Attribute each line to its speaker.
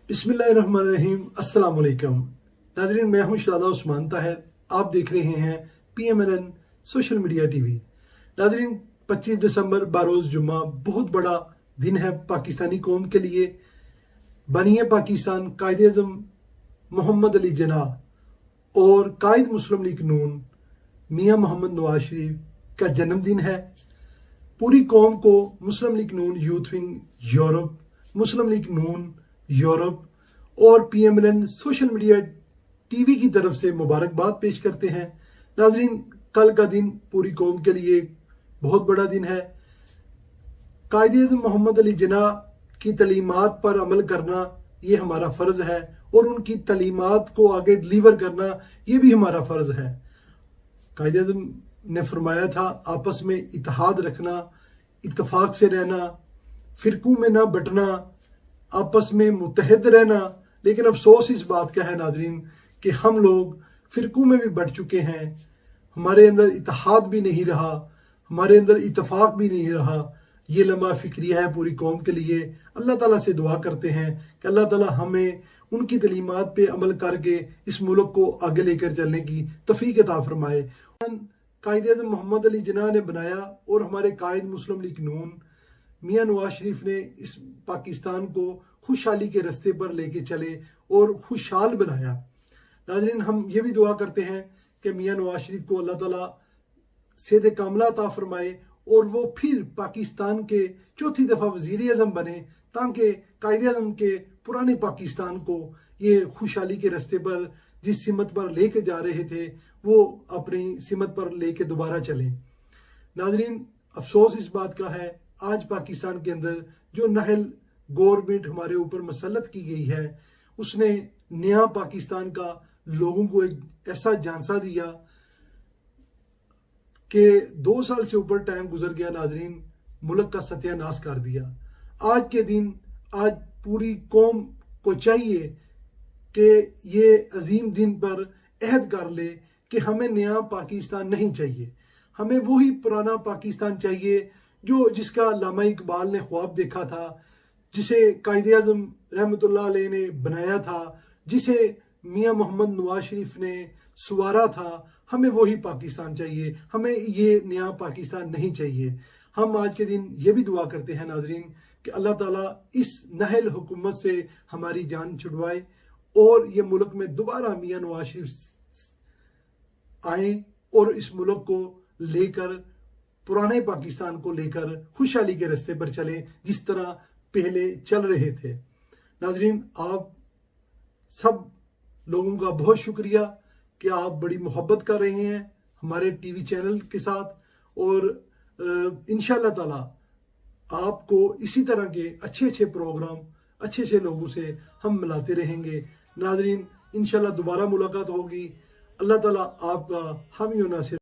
Speaker 1: बिस्मिल्लाहिर्रहमानिर्रहीम। अस्सलाम वालेकुम नाज़रीन, मैं हूं शादा उस्मान ताहिर। आप देख रहे हैं PMLN सोशल मीडिया टीवी। नाज़रीन, 25 दिसंबर बारोज़ जुम्मा बहुत बड़ा दिन है पाकिस्तानी कौम के लिए। बनिए पाकिस्तान कायद आज़म मोहम्मद अली जिन्नाह और कायद मुस्लिम लीग नून मियाँ मोहम्मद नवाज शरीफ का जन्मदिन है। पूरी कौम को मुस्लिम लीग नून यूथ विंग यूरोप, मुस्लिम लीग नून यूरोप और PMLN सोशल मीडिया टीवी की तरफ से मुबारकबाद पेश करते हैं। नाजरीन, कल का दिन पूरी कौम के लिए बहुत बड़ा दिन है। कायद-ए-आज़म मोहम्मद अली जिन्नाह की तलीमात पर अमल करना ये हमारा फ़र्ज़ है और उनकी तलीमात को आगे डिलीवर करना ये भी हमारा फ़र्ज़ है। कायद-ए-आज़म ने फरमाया था, आपस में इत्तेहाद रखना, इत्तेफाक से रहना, फ़िरक़ों में ना बंटना, आपस में मुत्तहिद रहना। लेकिन अफसोस इस बात का है नाजरीन कि हम लोग फ़िरक़ों में भी बढ़ चुके हैं। हमारे अंदर इत्तेहाद भी नहीं रहा, हमारे अंदर इत्तेफाक भी नहीं रहा। ये लम्हा फ़िक्रिया है पूरी कौम के लिए। अल्लाह ताला से दुआ करते हैं कि अल्लाह ताला हमें उनकी तलीमात पे अमल करके इस मुल्क को आगे लेकर चलने की तौफीक अता फरमाए। कायद-ए-आज़म मोहम्मद अली जिन्नाह ने बनाया और हमारे कायद मुस्लिम लीग नून मियाँ नवाज शरीफ ने इस पाकिस्तान को खुशहाली के रास्ते पर लेके चले और खुशहाल बनाया। नाज़रीन, हम ये भी दुआ करते हैं कि मियाँ नवाज शरीफ को अल्लाह ताला सेहत कामला अता फरमाए और वो फिर पाकिस्तान के चौथी दफ़ा वज़ीर आज़म बने, ताकि कायद-ए-आज़म के पुराने पाकिस्तान को ये खुशहाली के रास्ते पर जिस सिमत पर लेके जा रहे थे वो अपनी सिमत पर लेके दोबारा चले। नाज़रीन, अफसोस इस बात का है आज पाकिस्तान के अंदर जो नहल गवर्नमेंट हमारे ऊपर मसलत की गई है, उसने नया पाकिस्तान का लोगों को एक ऐसा झांसा दिया कि 2 साल से ऊपर टाइम गुजर गया। नाजरीन, मुल्क का सत्यानाश कर दिया। आज के दिन आज पूरी कौम को चाहिए कि ये अजीम दिन पर अहद कर ले कि हमें नया पाकिस्तान नहीं चाहिए, हमें वही पुराना पाकिस्तान चाहिए जो जिसका अल्लामा इकबाल ने ख्वाब देखा था, जिसे कायद-ए-आज़म रहमतुल्लाह अलैह ने बनाया था, जिसे मियाँ मोहम्मद नवाज शरीफ ने सुवारा था। हमें वही पाकिस्तान चाहिए, हमें ये नया पाकिस्तान नहीं चाहिए। हम आज के दिन ये भी दुआ करते हैं नाजरीन कि अल्लाह ताला इस नहल हुकूमत से हमारी जान छुड़वाए और ये मुल्क में दोबारा मियाँ नवाज शरीफ आए और इस मुल्क को लेकर पुराने पाकिस्तान को लेकर खुशहाली के रास्ते पर चले जिस तरह पहले चल रहे थे। नाजरीन, आप सब लोगों का बहुत शुक्रिया कि आप बड़ी मोहब्बत कर रहे हैं हमारे टीवी चैनल के साथ और इंशाअल्लाह ताला आपको इसी तरह के अच्छे प्रोग्राम अच्छे लोगों से हम मिलाते रहेंगे। नाजरीन, इंशाअल्लाह दोबारा मुलाकात होगी। अल्लाह ताला आपका हामी और नासिर